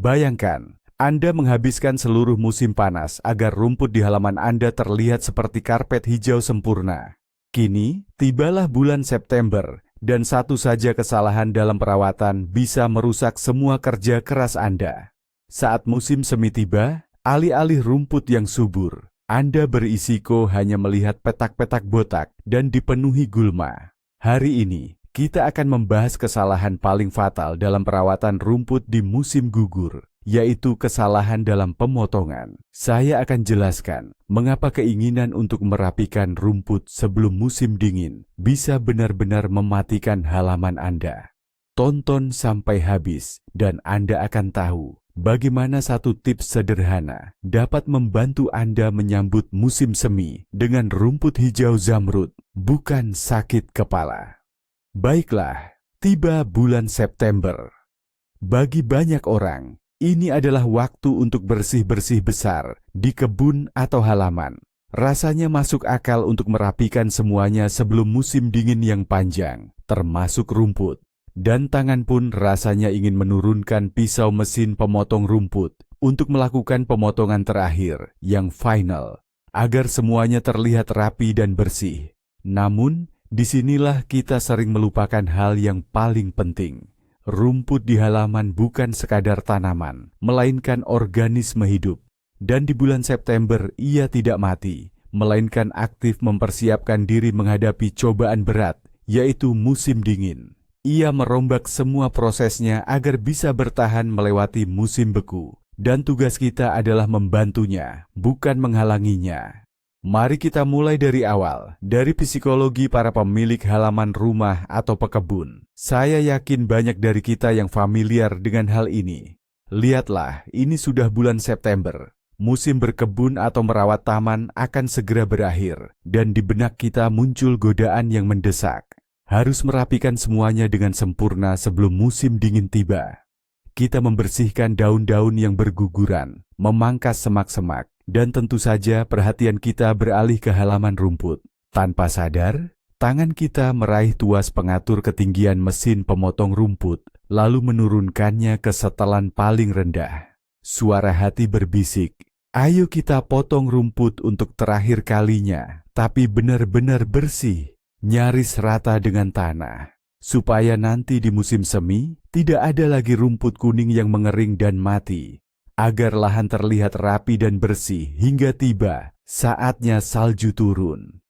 Bayangkan, Anda menghabiskan seluruh musim panas agar rumput di halaman Anda terlihat seperti karpet hijau sempurna. Kini, tibalah bulan September, dan satu saja kesalahan dalam perawatan bisa merusak semua kerja keras Anda. Saat musim semi tiba, alih-alih rumput yang subur, Anda berisiko hanya melihat petak-petak botak dan dipenuhi gulma. Hari ini, kita akan membahas kesalahan paling fatal dalam perawatan rumput di musim gugur, yaitu kesalahan dalam pemotongan. Saya akan jelaskan mengapa keinginan untuk merapikan rumput sebelum musim dingin bisa benar-benar mematikan halaman Anda. Tonton sampai habis dan Anda akan tahu bagaimana satu tips sederhana dapat membantu Anda menyambut musim semi dengan rumput hijau zamrud, bukan sakit kepala. Baiklah, tiba bulan September. Bagi banyak orang, ini adalah waktu untuk bersih-bersih besar di kebun atau halaman. Rasanya masuk akal untuk merapikan semuanya sebelum musim dingin yang panjang, termasuk rumput. Dan tangan pun rasanya ingin menurunkan pisau mesin pemotong rumput untuk melakukan pemotongan terakhir, yang final, agar semuanya terlihat rapi dan bersih. Namun, disinilah kita sering melupakan hal yang paling penting. Rumput di halaman bukan sekadar tanaman, melainkan organisme hidup. Dan di bulan September ia tidak mati, melainkan aktif mempersiapkan diri menghadapi cobaan berat, yaitu musim dingin. Ia merombak semua prosesnya agar bisa bertahan melewati musim beku. Dan tugas kita adalah membantunya, bukan menghalanginya. Mari kita mulai dari awal, dari psikologi para pemilik halaman rumah atau pekebun. Saya yakin banyak dari kita yang familiar dengan hal ini. Lihatlah, ini sudah bulan September. Musim berkebun atau merawat taman akan segera berakhir, dan di benak kita muncul godaan yang mendesak. Harus merapikan semuanya dengan sempurna sebelum musim dingin tiba. Kita membersihkan daun-daun yang berguguran, memangkas semak-semak, dan tentu saja perhatian kita beralih ke halaman rumput. Tanpa sadar, tangan kita meraih tuas pengatur ketinggian mesin pemotong rumput, lalu menurunkannya ke setelan paling rendah. Suara hati berbisik, ayo kita potong rumput untuk terakhir kalinya, tapi benar-benar bersih, nyaris rata dengan tanah. Supaya nanti di musim semi, tidak ada lagi rumput kuning yang mengering dan mati. Agar lahan terlihat rapi dan bersih hingga tiba saatnya salju turun.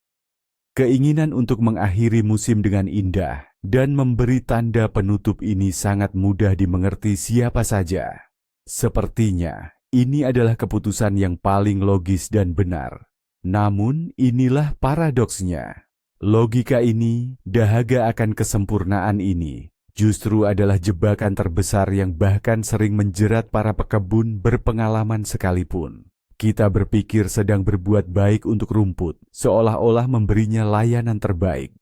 Keinginan untuk mengakhiri musim dengan indah dan memberi tanda penutup ini sangat mudah dimengerti siapa saja. Sepertinya, ini adalah keputusan yang paling logis dan benar. Namun, inilah paradoksnya. Logika ini, dahaga akan kesempurnaan ini, justru adalah jebakan terbesar yang bahkan sering menjerat para pekebun berpengalaman sekalipun. Kita berpikir sedang berbuat baik untuk rumput, seolah-olah memberinya layanan terbaik.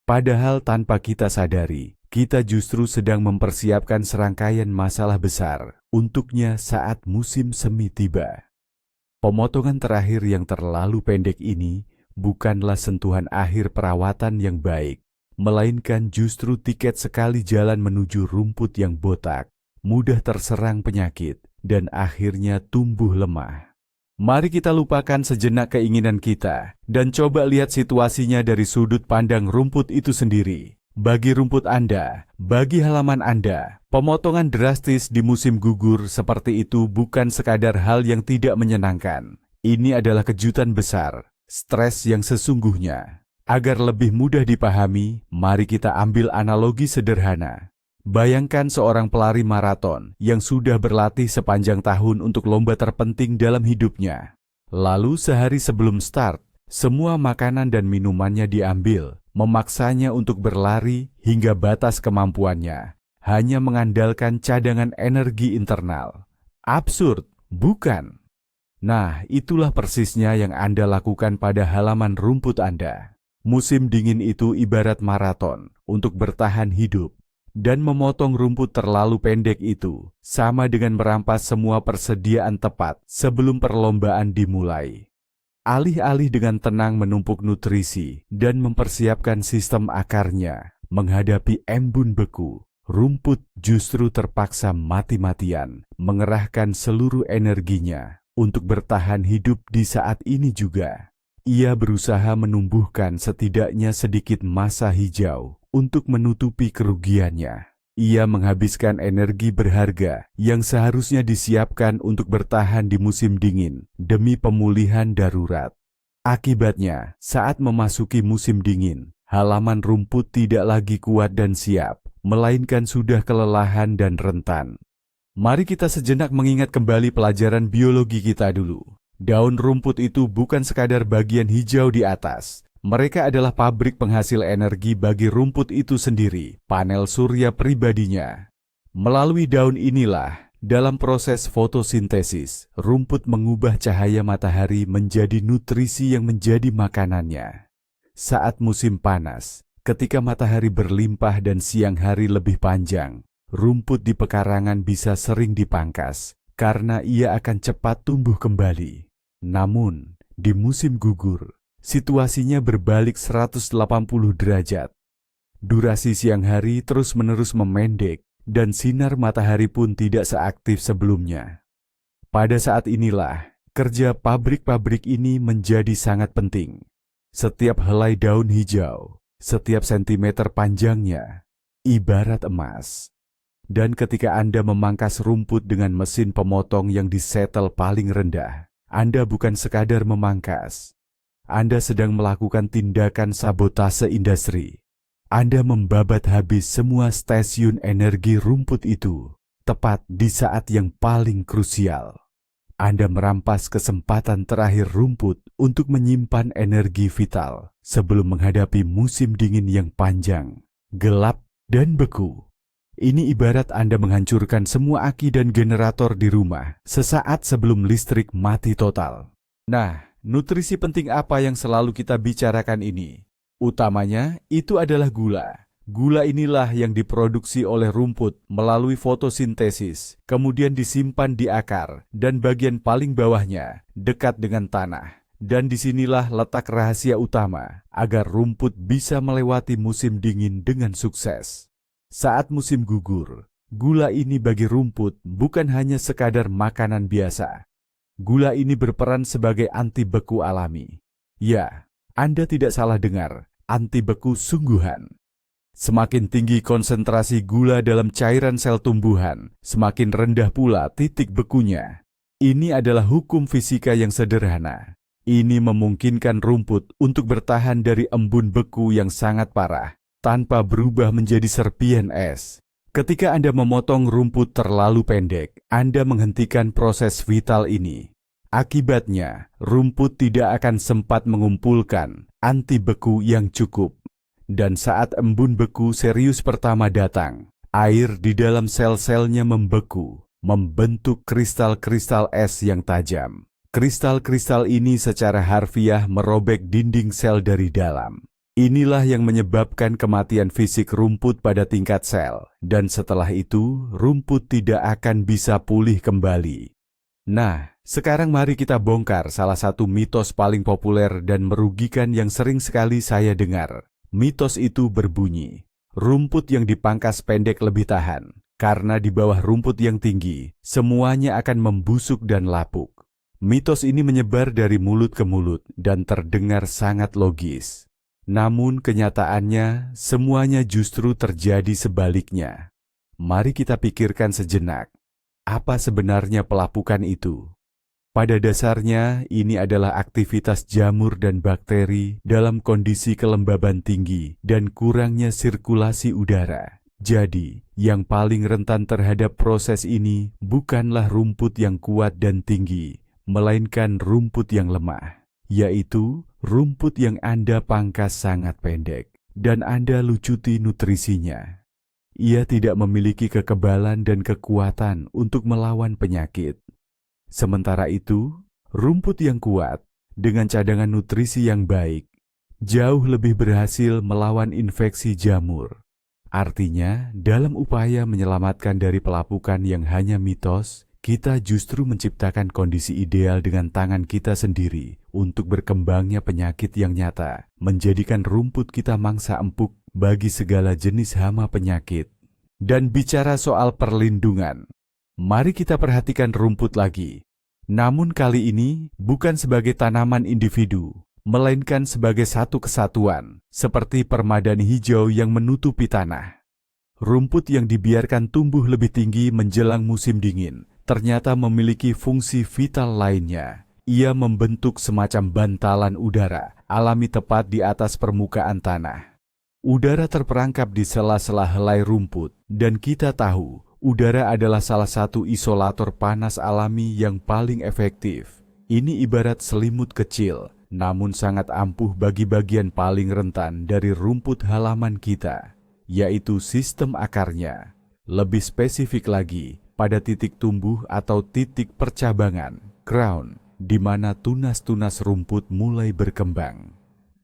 Padahal tanpa kita sadari, kita justru sedang mempersiapkan serangkaian masalah besar untuknya saat musim semi tiba. Pemotongan terakhir yang terlalu pendek ini bukanlah sentuhan akhir perawatan yang baik, melainkan justru tiket sekali jalan menuju rumput yang botak, mudah terserang penyakit, dan akhirnya tumbuh lemah. Mari kita lupakan sejenak keinginan kita, dan coba lihat situasinya dari sudut pandang rumput itu sendiri. Bagi rumput Anda, bagi halaman Anda, pemotongan drastis di musim gugur seperti itu bukan sekadar hal yang tidak menyenangkan. Ini adalah kejutan besar, stres yang sesungguhnya. Agar lebih mudah dipahami, mari kita ambil analogi sederhana. Bayangkan seorang pelari maraton yang sudah berlatih sepanjang tahun untuk lomba terpenting dalam hidupnya. Lalu sehari sebelum start, semua makanan dan minumannya diambil, memaksanya untuk berlari hingga batas kemampuannya, hanya mengandalkan cadangan energi internal. Absurd, bukan? Nah, itulah persisnya yang Anda lakukan pada halaman rumput Anda. Musim dingin itu ibarat maraton untuk bertahan hidup, dan memotong rumput terlalu pendek itu sama dengan merampas semua persediaan tepat sebelum perlombaan dimulai. Alih-alih dengan tenang menumpuk nutrisi dan mempersiapkan sistem akarnya menghadapi embun beku, rumput justru terpaksa mati-matian mengerahkan seluruh energinya untuk bertahan hidup di saat ini juga. Ia berusaha menumbuhkan setidaknya sedikit massa hijau untuk menutupi kerugiannya. Ia menghabiskan energi berharga yang seharusnya disiapkan untuk bertahan di musim dingin demi pemulihan darurat. Akibatnya, saat memasuki musim dingin, halaman rumput tidak lagi kuat dan siap, melainkan sudah kelelahan dan rentan. Mari kita sejenak mengingat kembali pelajaran biologi kita dulu. Daun rumput itu bukan sekadar bagian hijau di atas. Mereka adalah pabrik penghasil energi bagi rumput itu sendiri, panel surya pribadinya. Melalui daun inilah, dalam proses fotosintesis, rumput mengubah cahaya matahari menjadi nutrisi yang menjadi makanannya. Saat musim panas, ketika matahari berlimpah dan siang hari lebih panjang, rumput di pekarangan bisa sering dipangkas karena ia akan cepat tumbuh kembali. Namun, di musim gugur, situasinya berbalik 180 derajat. Durasi siang hari terus-menerus memendek dan sinar matahari pun tidak seaktif sebelumnya. Pada saat inilah, kerja pabrik-pabrik ini menjadi sangat penting. Setiap helai daun hijau, setiap sentimeter panjangnya, ibarat emas. Dan ketika Anda memangkas rumput dengan mesin pemotong yang disetel paling rendah, Anda bukan sekadar memangkas. Anda sedang melakukan tindakan sabotase industri. Anda membabat habis semua stasiun energi rumput itu, tepat di saat yang paling krusial. Anda merampas kesempatan terakhir rumput untuk menyimpan energi vital sebelum menghadapi musim dingin yang panjang, gelap, dan beku. Ini ibarat Anda menghancurkan semua aki dan generator di rumah sesaat sebelum listrik mati total. Nah, nutrisi penting apa yang selalu kita bicarakan ini? Utamanya, itu adalah gula. Gula inilah yang diproduksi oleh rumput melalui fotosintesis, kemudian disimpan di akar dan bagian paling bawahnya, dekat dengan tanah. Dan disinilah letak rahasia utama, agar rumput bisa melewati musim dingin dengan sukses. Saat musim gugur, gula ini bagi rumput bukan hanya sekadar makanan biasa. Gula ini berperan sebagai anti beku alami. Ya, Anda tidak salah dengar, anti beku sungguhan. Semakin tinggi konsentrasi gula dalam cairan sel tumbuhan, semakin rendah pula titik bekunya. Ini adalah hukum fisika yang sederhana. Ini memungkinkan rumput untuk bertahan dari embun beku yang sangat parah, tanpa berubah menjadi serpihan es. Ketika Anda memotong rumput terlalu pendek, Anda menghentikan proses vital ini. Akibatnya, rumput tidak akan sempat mengumpulkan anti beku yang cukup. Dan saat embun beku serius pertama datang, air di dalam sel-selnya membeku, membentuk kristal-kristal es yang tajam. Kristal-kristal ini secara harfiah merobek dinding sel dari dalam. Inilah yang menyebabkan kematian fisik rumput pada tingkat sel, dan setelah itu rumput tidak akan bisa pulih kembali. Nah, sekarang mari kita bongkar salah satu mitos paling populer dan merugikan yang sering sekali saya dengar. Mitos itu berbunyi, rumput yang dipangkas pendek lebih tahan, karena di bawah rumput yang tinggi, semuanya akan membusuk dan lapuk. Mitos ini menyebar dari mulut ke mulut dan terdengar sangat logis. Namun kenyataannya, semuanya justru terjadi sebaliknya. Mari kita pikirkan sejenak, apa sebenarnya pelapukan itu? Pada dasarnya, ini adalah aktivitas jamur dan bakteri dalam kondisi kelembaban tinggi dan kurangnya sirkulasi udara. Jadi, yang paling rentan terhadap proses ini bukanlah rumput yang kuat dan tinggi, melainkan rumput yang lemah, yaitu rumput yang Anda pangkas sangat pendek dan Anda lucuti nutrisinya. Ia tidak memiliki kekebalan dan kekuatan untuk melawan penyakit. Sementara itu, rumput yang kuat dengan cadangan nutrisi yang baik jauh lebih berhasil melawan infeksi jamur. Artinya, dalam upaya menyelamatkan dari pelapukan yang hanya mitos, kita justru menciptakan kondisi ideal dengan tangan kita sendiri untuk berkembangnya penyakit yang nyata, menjadikan rumput kita mangsa empuk bagi segala jenis hama penyakit. Dan bicara soal perlindungan, mari kita perhatikan rumput lagi. Namun kali ini bukan sebagai tanaman individu, melainkan sebagai satu kesatuan, seperti permadani hijau yang menutupi tanah. Rumput yang dibiarkan tumbuh lebih tinggi menjelang musim dingin, ternyata memiliki fungsi vital lainnya. Ia membentuk semacam bantalan udara alami tepat di atas permukaan tanah. Udara terperangkap di sela-sela helai rumput, dan kita tahu udara adalah salah satu isolator panas alami yang paling efektif. Ini ibarat selimut kecil, namun sangat ampuh bagi bagian paling rentan dari rumput halaman kita, yaitu sistem akarnya. Lebih spesifik lagi, pada titik tumbuh atau titik percabangan, crown, di mana tunas-tunas rumput mulai berkembang.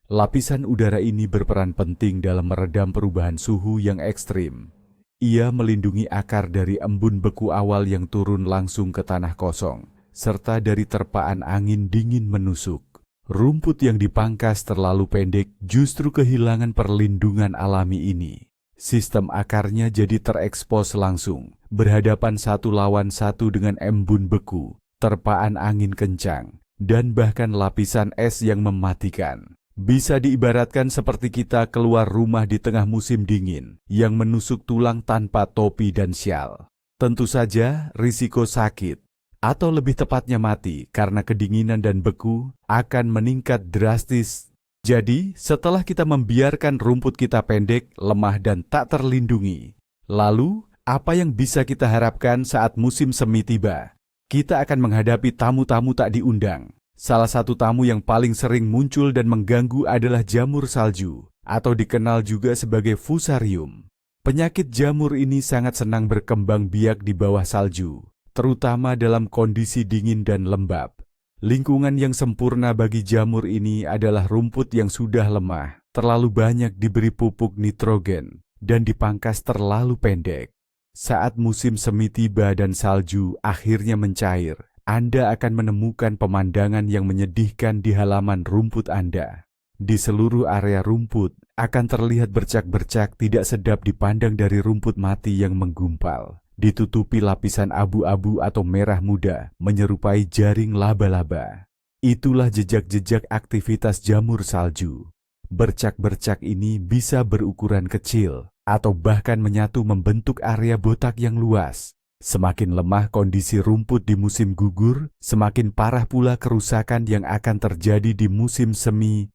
Lapisan udara ini berperan penting dalam meredam perubahan suhu yang ekstrim. Ia melindungi akar dari embun beku awal yang turun langsung ke tanah kosong, serta dari terpaan angin dingin menusuk. Rumput yang dipangkas terlalu pendek justru kehilangan perlindungan alami ini. Sistem akarnya jadi terekspos langsung, berhadapan satu lawan satu dengan embun beku, terpaan angin kencang, dan bahkan lapisan es yang mematikan. Bisa diibaratkan seperti kita keluar rumah di tengah musim dingin yang menusuk tulang tanpa topi dan syal. Tentu saja risiko sakit, atau lebih tepatnya mati karena kedinginan dan beku, akan meningkat drastis. Jadi, setelah kita membiarkan rumput kita pendek, lemah dan tak terlindungi, lalu apa yang bisa kita harapkan saat musim semi tiba? Kita akan menghadapi tamu-tamu tak diundang. Salah satu tamu yang paling sering muncul dan mengganggu adalah jamur salju, atau dikenal juga sebagai fusarium. Penyakit jamur ini sangat senang berkembang biak di bawah salju, terutama dalam kondisi dingin dan lembab. Lingkungan yang sempurna bagi jamur ini adalah rumput yang sudah lemah, terlalu banyak diberi pupuk nitrogen, dan dipangkas terlalu pendek. Saat musim semi tiba dan salju akhirnya mencair, Anda akan menemukan pemandangan yang menyedihkan di halaman rumput Anda. Di seluruh area rumput akan terlihat bercak-bercak tidak sedap dipandang dari rumput mati yang menggumpal, ditutupi lapisan abu-abu atau merah muda menyerupai jaring laba-laba. Itulah jejak-jejak aktivitas jamur salju. Bercak-bercak ini bisa berukuran kecil atau bahkan menyatu membentuk area botak yang luas. Semakin lemah kondisi rumput di musim gugur, semakin parah pula kerusakan yang akan terjadi di musim semi.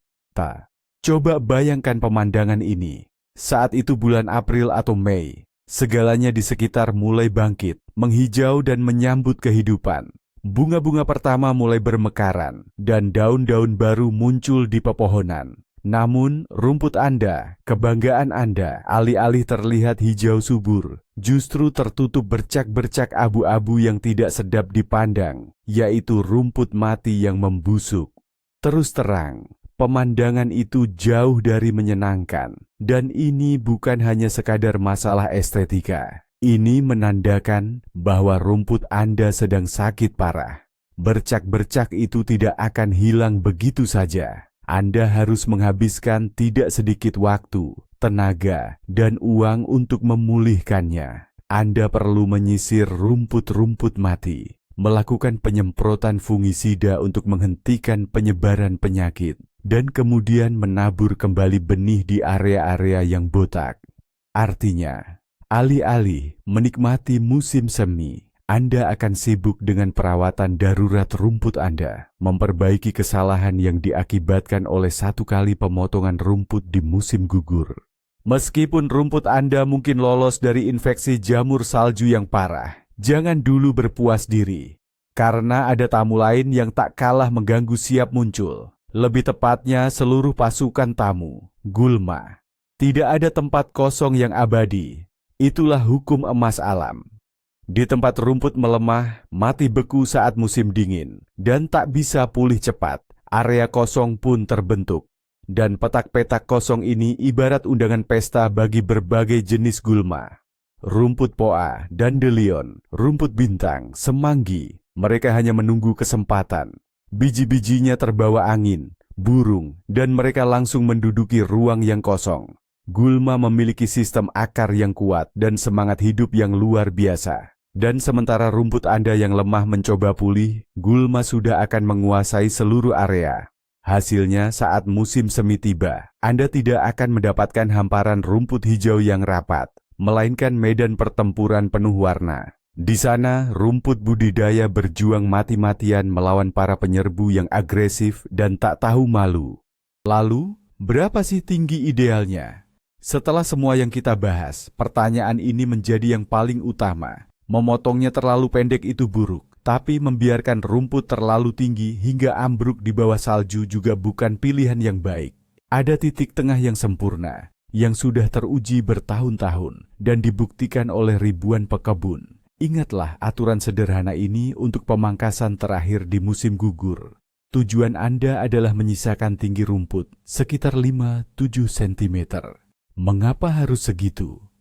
Coba bayangkan pemandangan ini. Saat itu bulan April atau Mei, segalanya di sekitar mulai bangkit, menghijau dan menyambut kehidupan. Bunga-bunga pertama mulai bermekaran, dan daun-daun baru muncul di pepohonan. Namun, rumput Anda, kebanggaan Anda, alih-alih terlihat hijau subur, justru tertutup bercak-bercak abu-abu yang tidak sedap dipandang, yaitu rumput mati yang membusuk. Terus terang, pemandangan itu jauh dari menyenangkan, dan ini bukan hanya sekadar masalah estetika. Ini menandakan bahwa rumput Anda sedang sakit parah. Bercak-bercak itu tidak akan hilang begitu saja. Anda harus menghabiskan tidak sedikit waktu, tenaga, dan uang untuk memulihkannya. Anda perlu menyisir rumput-rumput mati, melakukan penyemprotan fungisida untuk menghentikan penyebaran penyakit, dan kemudian menabur kembali benih di area-area yang botak. Artinya, alih-alih menikmati musim semi, Anda akan sibuk dengan perawatan darurat rumput Anda, memperbaiki kesalahan yang diakibatkan oleh satu kali pemotongan rumput di musim gugur. Meskipun rumput Anda mungkin lolos dari infeksi jamur salju yang parah, jangan dulu berpuas diri, karena ada tamu lain yang tak kalah mengganggu siap muncul. Lebih tepatnya seluruh pasukan tamu, gulma. Tidak ada tempat kosong yang abadi. Itulah hukum emas alam. Di tempat rumput melemah, mati beku saat musim dingin, dan tak bisa pulih cepat, area kosong pun terbentuk. Dan petak-petak kosong ini ibarat undangan pesta bagi berbagai jenis gulma. Rumput poa, dandelion, rumput bintang, semanggi, mereka hanya menunggu kesempatan. Biji-bijinya terbawa angin, burung, dan mereka langsung menduduki ruang yang kosong. Gulma memiliki sistem akar yang kuat dan semangat hidup yang luar biasa. Dan sementara rumput Anda yang lemah mencoba pulih, gulma sudah akan menguasai seluruh area. Hasilnya saat musim semi tiba, Anda tidak akan mendapatkan hamparan rumput hijau yang rapat, melainkan medan pertempuran penuh warna. Di sana, rumput budidaya berjuang mati-matian melawan para penyerbu yang agresif dan tak tahu malu. Lalu, berapa sih tinggi idealnya? Setelah semua yang kita bahas, pertanyaan ini menjadi yang paling utama. Memotongnya terlalu pendek itu buruk, tapi membiarkan rumput terlalu tinggi hingga ambruk di bawah salju juga bukan pilihan yang baik. Ada titik tengah yang sempurna, yang sudah teruji bertahun-tahun dan dibuktikan oleh ribuan pekebun. Ingatlah aturan sederhana ini untuk pemangkasan terakhir di musim gugur. Tujuan Anda adalah menyisakan tinggi rumput sekitar 5-7 cm. Mengapa harus segitu?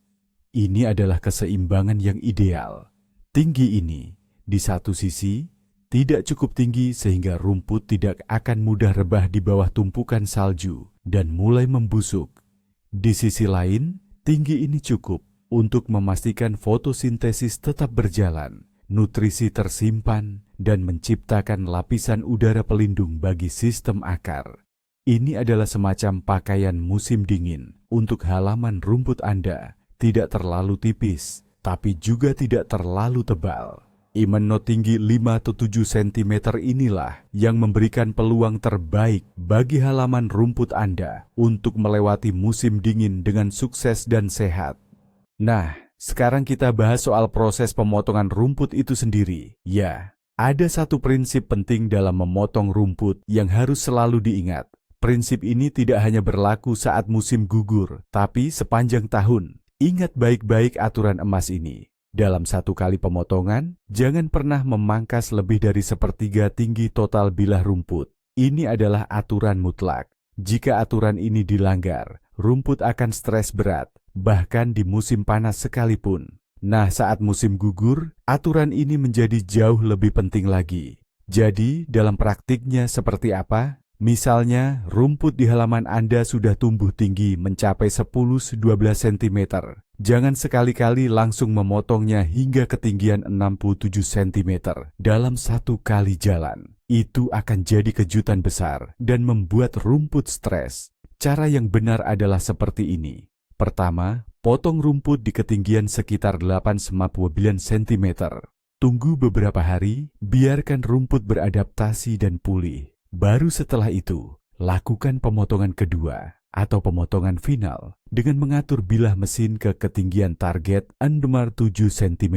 Ini adalah keseimbangan yang ideal. Tinggi ini, di satu sisi, tidak cukup tinggi sehingga rumput tidak akan mudah rebah di bawah tumpukan salju dan mulai membusuk. Di sisi lain, tinggi ini cukup untuk memastikan fotosintesis tetap berjalan, nutrisi tersimpan, dan menciptakan lapisan udara pelindung bagi sistem akar. Ini adalah semacam pakaian musim dingin untuk halaman rumput Anda. Tidak terlalu tipis, tapi juga tidak terlalu tebal. Imeno tinggi 5-7 cm inilah yang memberikan peluang terbaik bagi halaman rumput Anda untuk melewati musim dingin dengan sukses dan sehat. Nah, sekarang kita bahas soal proses pemotongan rumput itu sendiri. Ya, ada satu prinsip penting dalam memotong rumput yang harus selalu diingat. Prinsip ini tidak hanya berlaku saat musim gugur, tapi sepanjang tahun. Ingat baik-baik aturan emas ini. Dalam satu kali pemotongan, jangan pernah memangkas lebih dari sepertiga tinggi total bilah rumput. Ini adalah aturan mutlak. Jika aturan ini dilanggar, rumput akan stres berat, bahkan di musim panas sekalipun. Nah, saat musim gugur, aturan ini menjadi jauh lebih penting lagi. Jadi, dalam praktiknya seperti apa? Misalnya, rumput di halaman Anda sudah tumbuh tinggi mencapai 10-12 cm. Jangan sekali-kali langsung memotongnya hingga ketinggian 67 cm dalam satu kali jalan. Itu akan jadi kejutan besar dan membuat rumput stres. Cara yang benar adalah seperti ini. Pertama, potong rumput di ketinggian sekitar 8-9 cm. Tunggu beberapa hari, biarkan rumput beradaptasi dan pulih. Baru setelah itu, lakukan pemotongan kedua atau pemotongan final dengan mengatur bilah mesin ke ketinggian target 7 cm.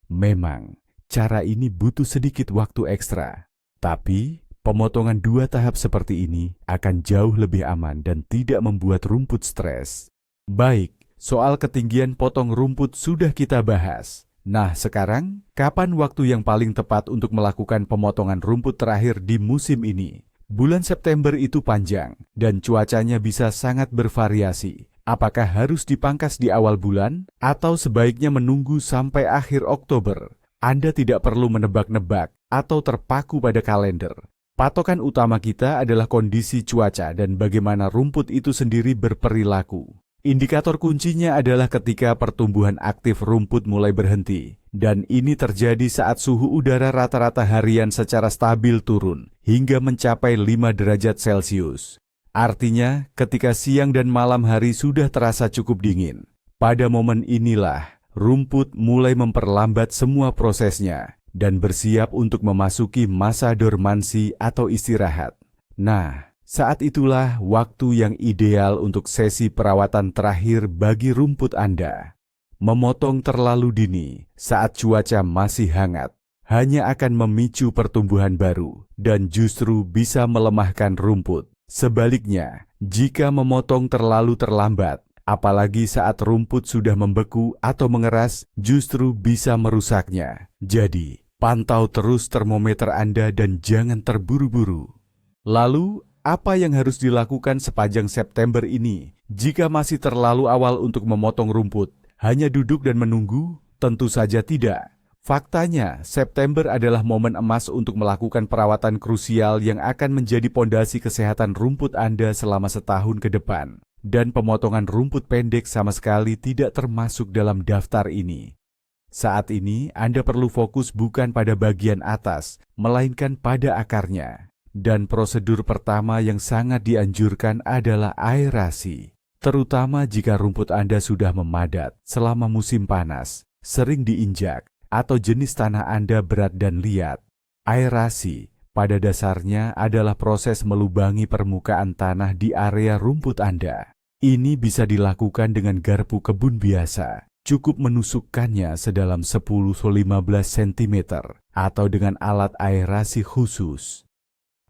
Memang, cara ini butuh sedikit waktu ekstra, tapi pemotongan dua tahap seperti ini akan jauh lebih aman dan tidak membuat rumput stres. Baik, soal ketinggian potong rumput sudah kita bahas. Nah, sekarang, kapan waktu yang paling tepat untuk melakukan pemotongan rumput terakhir di musim ini? Bulan September itu panjang, dan cuacanya bisa sangat bervariasi. Apakah harus dipangkas di awal bulan, atau sebaiknya menunggu sampai akhir Oktober? Anda tidak perlu menebak-nebak atau terpaku pada kalender. Patokan utama kita adalah kondisi cuaca dan bagaimana rumput itu sendiri berperilaku. Indikator kuncinya adalah ketika pertumbuhan aktif rumput mulai berhenti, dan ini terjadi saat suhu udara rata-rata harian secara stabil turun hingga mencapai 5 derajat Celcius. Artinya, ketika siang dan malam hari sudah terasa cukup dingin. Pada momen inilah, rumput mulai memperlambat semua prosesnya dan bersiap untuk memasuki masa dormansi atau istirahat. Nah, saat itulah waktu yang ideal untuk sesi perawatan terakhir bagi rumput Anda. Memotong terlalu dini saat cuaca masih hangat hanya akan memicu pertumbuhan baru dan justru bisa melemahkan rumput. Sebaliknya, jika memotong terlalu terlambat, apalagi saat rumput sudah membeku atau mengeras, justru bisa merusaknya. Jadi, pantau terus termometer Anda dan jangan terburu-buru. Lalu, apa yang harus dilakukan sepanjang September ini? Jika masih terlalu awal untuk memotong rumput, hanya duduk dan menunggu? Tentu saja tidak. Faktanya, September adalah momen emas untuk melakukan perawatan krusial yang akan menjadi pondasi kesehatan rumput Anda selama setahun ke depan. dan pemotongan rumput pendek sama sekali tidak termasuk dalam daftar ini. Saat ini Anda perlu fokus bukan pada bagian atas, melainkan pada akarnya. Dan prosedur pertama yang sangat dianjurkan adalah aerasi. Terutama jika rumput Anda sudah memadat selama musim panas, sering diinjak, atau jenis tanah Anda berat dan liat. Aerasi pada dasarnya adalah proses melubangi permukaan tanah di area rumput Anda. Ini bisa dilakukan dengan garpu kebun biasa. Cukup menusukkannya sedalam 10-15 cm atau dengan alat aerasi khusus.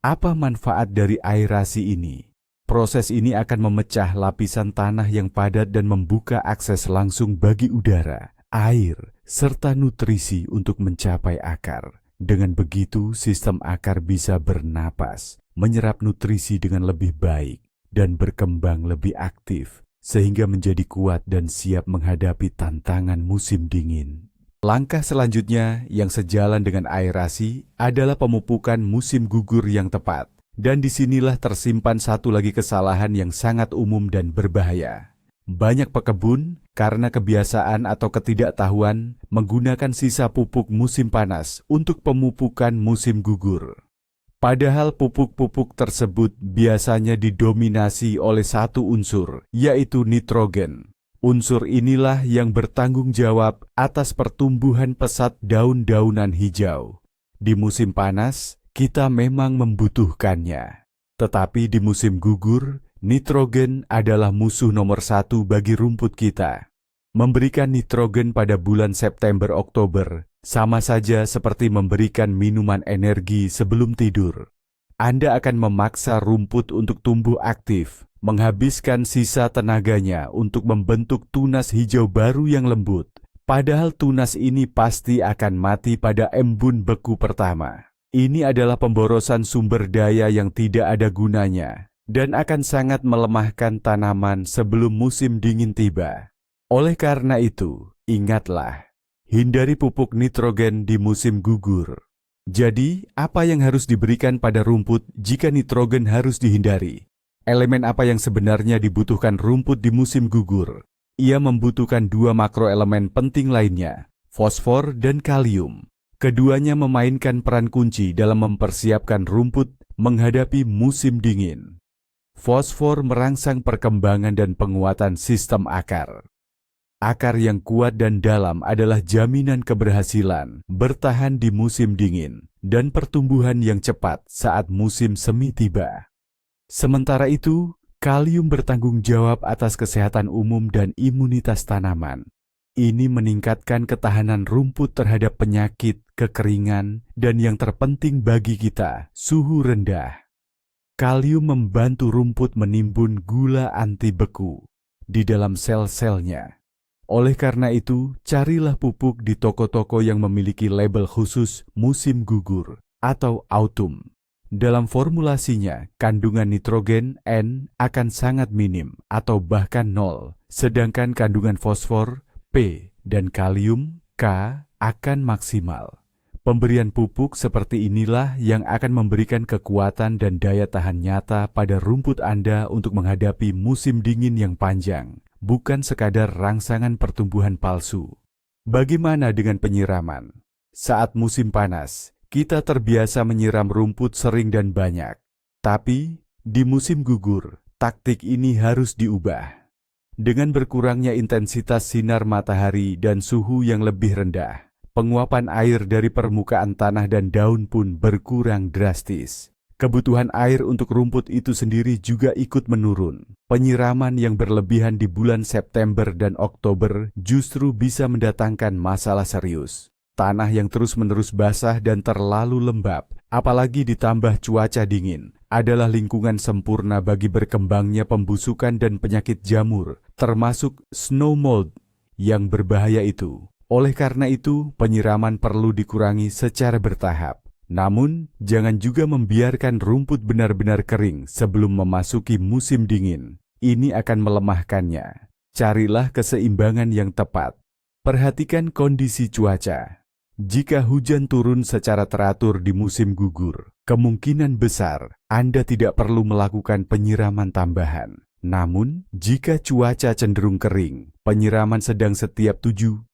Apa manfaat dari aerasi ini? Proses ini akan memecah lapisan tanah yang padat dan membuka akses langsung bagi udara, air, serta nutrisi untuk mencapai akar. Dengan begitu, sistem akar bisa bernapas, menyerap nutrisi dengan lebih baik, dan berkembang lebih aktif, sehingga menjadi kuat dan siap menghadapi tantangan musim dingin. Langkah selanjutnya yang sejalan dengan aerasi adalah pemupukan musim gugur yang tepat. Dan disinilah tersimpan satu lagi kesalahan yang sangat umum dan berbahaya. Banyak pekebun karena kebiasaan atau ketidaktahuan menggunakan sisa pupuk musim panas untuk pemupukan musim gugur. Padahal pupuk-pupuk tersebut biasanya didominasi oleh satu unsur, yaitu nitrogen. Unsur inilah yang bertanggung jawab atas pertumbuhan pesat daun-daunan hijau. Di musim panas, kita memang membutuhkannya. Tetapi di musim gugur, nitrogen adalah musuh nomor satu bagi rumput kita. Memberikan nitrogen pada bulan September-Oktober sama saja seperti memberikan minuman energi sebelum tidur. Anda akan memaksa rumput untuk tumbuh aktif, menghabiskan sisa tenaganya untuk membentuk tunas hijau baru yang lembut. Padahal tunas ini pasti akan mati pada embun beku pertama. Ini adalah pemborosan sumber daya yang tidak ada gunanya dan akan sangat melemahkan tanaman sebelum musim dingin tiba. Oleh karena itu, ingatlah, hindari pupuk nitrogen di musim gugur. Jadi, apa yang harus diberikan pada rumput jika nitrogen harus dihindari? Elemen apa yang sebenarnya dibutuhkan rumput di musim gugur? Ia membutuhkan dua makroelemen penting lainnya, fosfor dan kalium. Keduanya memainkan peran kunci dalam mempersiapkan rumput menghadapi musim dingin. Fosfor merangsang perkembangan dan penguatan sistem akar. Akar yang kuat dan dalam adalah jaminan keberhasilan bertahan di musim dingin dan pertumbuhan yang cepat saat musim semi tiba. Sementara itu, kalium bertanggung jawab atas kesehatan umum dan imunitas tanaman. Ini meningkatkan ketahanan rumput terhadap penyakit, kekeringan, dan yang terpenting bagi kita, suhu rendah. Kalium membantu rumput menimbun gula anti beku di dalam sel-selnya. Oleh karena itu, carilah pupuk di toko-toko yang memiliki label khusus musim gugur atau autumn. Dalam formulasinya, kandungan nitrogen N akan sangat minim atau bahkan nol, sedangkan kandungan fosfor P dan kalium K akan maksimal. Pemberian pupuk seperti inilah yang akan memberikan kekuatan dan daya tahan nyata pada rumput Anda untuk menghadapi musim dingin yang panjang, bukan sekadar rangsangan pertumbuhan palsu. Bagaimana dengan penyiraman? Saat musim panas, kita terbiasa menyiram rumput sering dan banyak. Tapi, di musim gugur, taktik ini harus diubah. Dengan berkurangnya intensitas sinar matahari dan suhu yang lebih rendah, penguapan air dari permukaan tanah dan daun pun berkurang drastis. Kebutuhan air untuk rumput itu sendiri juga ikut menurun. Penyiraman yang berlebihan di bulan September dan Oktober justru bisa mendatangkan masalah serius. Tanah yang terus-menerus basah dan terlalu lembab, apalagi ditambah cuaca dingin, adalah lingkungan sempurna bagi berkembangnya pembusukan dan penyakit jamur, termasuk snow mold yang berbahaya itu. Oleh karena itu, penyiraman perlu dikurangi secara bertahap. Namun, jangan juga membiarkan rumput benar-benar kering sebelum memasuki musim dingin. Ini akan melemahkannya. Carilah keseimbangan yang tepat. Perhatikan kondisi cuaca. Jika hujan turun secara teratur di musim gugur, kemungkinan besar Anda tidak perlu melakukan penyiraman tambahan. Namun, jika cuaca cenderung kering, penyiraman sedang setiap 7-10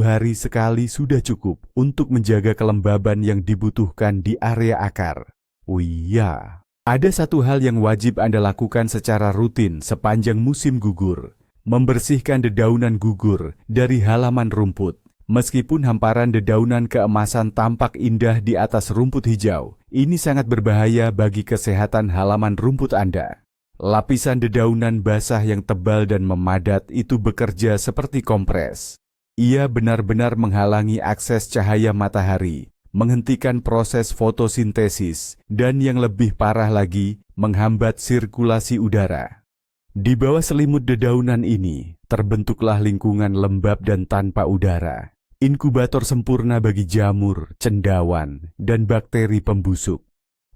hari sekali sudah cukup untuk menjaga kelembaban yang dibutuhkan di area akar. Oh iya, ada satu hal yang wajib Anda lakukan secara rutin sepanjang musim gugur. Membersihkan dedaunan gugur dari halaman rumput. Meskipun hamparan dedaunan keemasan tampak indah di atas rumput hijau, ini sangat berbahaya bagi kesehatan halaman rumput Anda. Lapisan dedaunan basah yang tebal dan memadat itu bekerja seperti kompres. Ia benar-benar menghalangi akses cahaya matahari, menghentikan proses fotosintesis, dan yang lebih parah lagi, menghambat sirkulasi udara. Di bawah selimut dedaunan ini, terbentuklah lingkungan lembab dan tanpa udara. Inkubator sempurna bagi jamur, cendawan, dan bakteri pembusuk.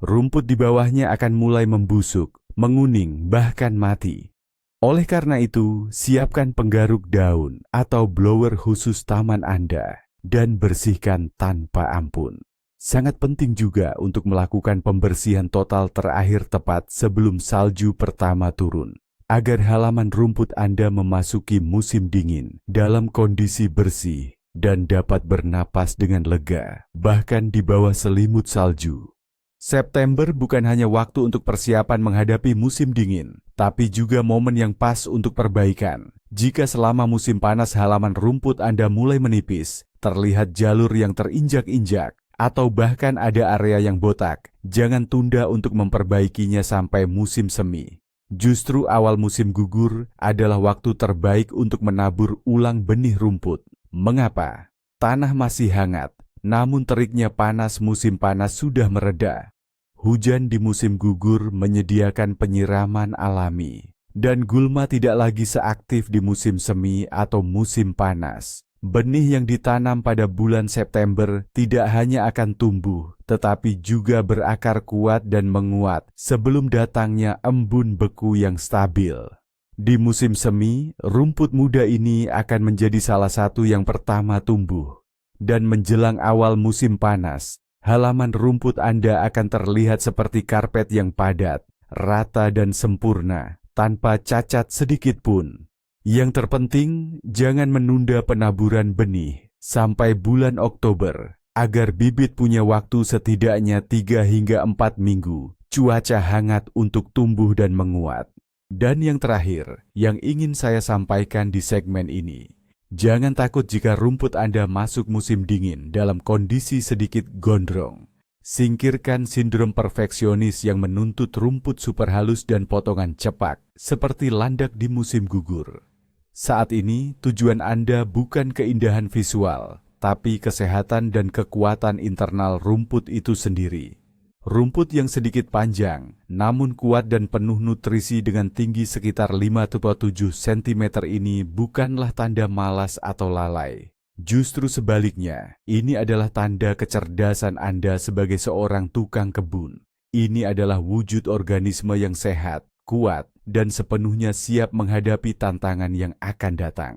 Rumput di bawahnya akan mulai membusuk, menguning, bahkan mati. Oleh karena itu, siapkan penggaruk daun atau blower khusus taman Anda dan bersihkan tanpa ampun. Sangat penting juga untuk melakukan pembersihan total terakhir tepat sebelum salju pertama turun, agar halaman rumput Anda memasuki musim dingin dalam kondisi bersih dan dapat bernapas dengan lega, bahkan di bawah selimut salju. September bukan hanya waktu untuk persiapan menghadapi musim dingin, tapi juga momen yang pas untuk perbaikan. Jika selama musim panas halaman rumput Anda mulai menipis, terlihat jalur yang terinjak-injak, atau bahkan ada area yang botak, jangan tunda untuk memperbaikinya sampai musim semi. Justru awal musim gugur adalah waktu terbaik untuk menabur ulang benih rumput. Mengapa? Tanah masih hangat, namun teriknya panas musim panas sudah mereda. Hujan di musim gugur menyediakan penyiraman alami, dan gulma tidak lagi seaktif di musim semi atau musim panas. Benih yang ditanam pada bulan September tidak hanya akan tumbuh, tetapi juga berakar kuat dan menguat sebelum datangnya embun beku yang stabil. Di musim semi, rumput muda ini akan menjadi salah satu yang pertama tumbuh. Dan menjelang awal musim panas, halaman rumput Anda akan terlihat seperti karpet yang padat, rata dan sempurna, tanpa cacat sedikit pun. Yang terpenting, jangan menunda penaburan benih sampai bulan Oktober, agar bibit punya waktu setidaknya 3 hingga 4 minggu, cuaca hangat untuk tumbuh dan menguat. Dan yang terakhir, yang ingin saya sampaikan di segmen ini, jangan takut jika rumput Anda masuk musim dingin dalam kondisi sedikit gondrong. Singkirkan sindrom perfeksionis yang menuntut rumput super halus dan potongan cepak, seperti landak di musim gugur. Saat ini, tujuan Anda bukan keindahan visual, tapi kesehatan dan kekuatan internal rumput itu sendiri. Rumput yang sedikit panjang, namun kuat dan penuh nutrisi dengan tinggi sekitar 5-7 cm ini bukanlah tanda malas atau lalai. Justru sebaliknya, ini adalah tanda kecerdasan Anda sebagai seorang tukang kebun. Ini adalah wujud organisme yang sehat, kuat, dan sepenuhnya siap menghadapi tantangan yang akan datang.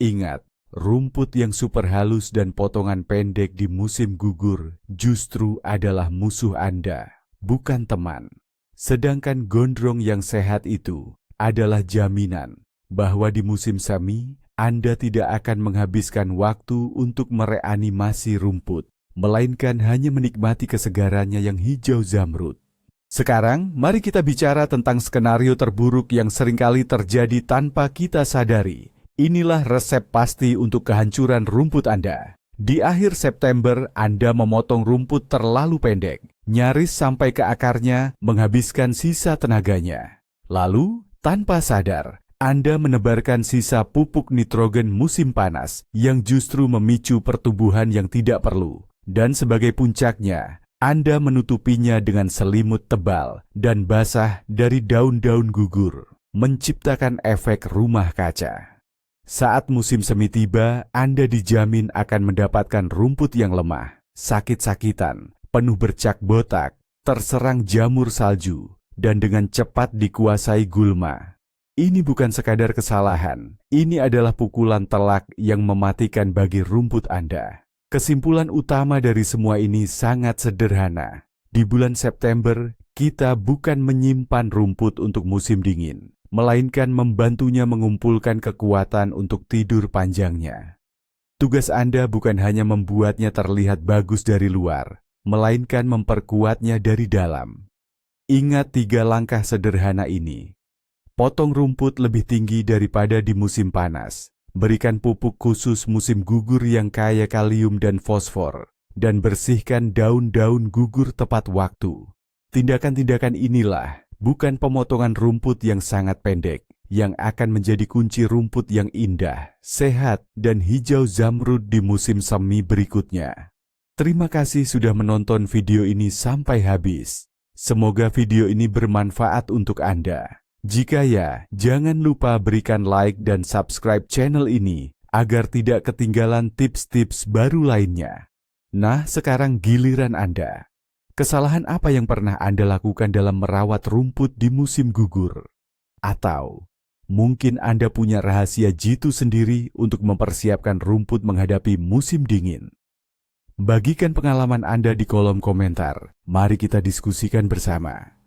Ingat, rumput yang super halus dan potongan pendek di musim gugur justru adalah musuh Anda, bukan teman. Sedangkan gondrong yang sehat itu adalah jaminan bahwa di musim semi, Anda tidak akan menghabiskan waktu untuk mereanimasi rumput, melainkan hanya menikmati kesegarannya yang hijau zamrud. Sekarang, mari kita bicara tentang skenario terburuk yang seringkali terjadi tanpa kita sadari. Inilah resep pasti untuk kehancuran rumput Anda. Di akhir September, Anda memotong rumput terlalu pendek, nyaris sampai ke akarnya, menghabiskan sisa tenaganya. Lalu, tanpa sadar, Anda menebarkan sisa pupuk nitrogen musim panas yang justru memicu pertumbuhan yang tidak perlu. Dan sebagai puncaknya, Anda menutupinya dengan selimut tebal dan basah dari daun-daun gugur, menciptakan efek rumah kaca. Saat musim semi tiba, Anda dijamin akan mendapatkan rumput yang lemah, sakit-sakitan, penuh bercak botak, terserang jamur salju, dan dengan cepat dikuasai gulma. Ini bukan sekadar kesalahan, ini adalah pukulan telak yang mematikan bagi rumput Anda. Kesimpulan utama dari semua ini sangat sederhana. Di bulan September, kita bukan menyimpan rumput untuk musim dingin, melainkan membantunya mengumpulkan kekuatan untuk tidur panjangnya. Tugas Anda bukan hanya membuatnya terlihat bagus dari luar, melainkan memperkuatnya dari dalam. Ingat 3 langkah sederhana ini. Potong rumput lebih tinggi daripada di musim panas. Berikan pupuk khusus musim gugur yang kaya kalium dan fosfor. Dan bersihkan daun-daun gugur tepat waktu. Tindakan-tindakan inilah bukan pemotongan rumput yang sangat pendek, yang akan menjadi kunci rumput yang indah, sehat, dan hijau zamrud di musim semi berikutnya. Terima kasih sudah menonton video ini sampai habis. Semoga video ini bermanfaat untuk Anda. Jika ya, jangan lupa berikan like dan subscribe channel ini agar tidak ketinggalan tips-tips baru lainnya. Nah, sekarang giliran Anda. Kesalahan apa yang pernah Anda lakukan dalam merawat rumput di musim gugur? Atau mungkin Anda punya rahasia jitu sendiri untuk mempersiapkan rumput menghadapi musim dingin? Bagikan pengalaman Anda di kolom komentar. Mari kita diskusikan bersama.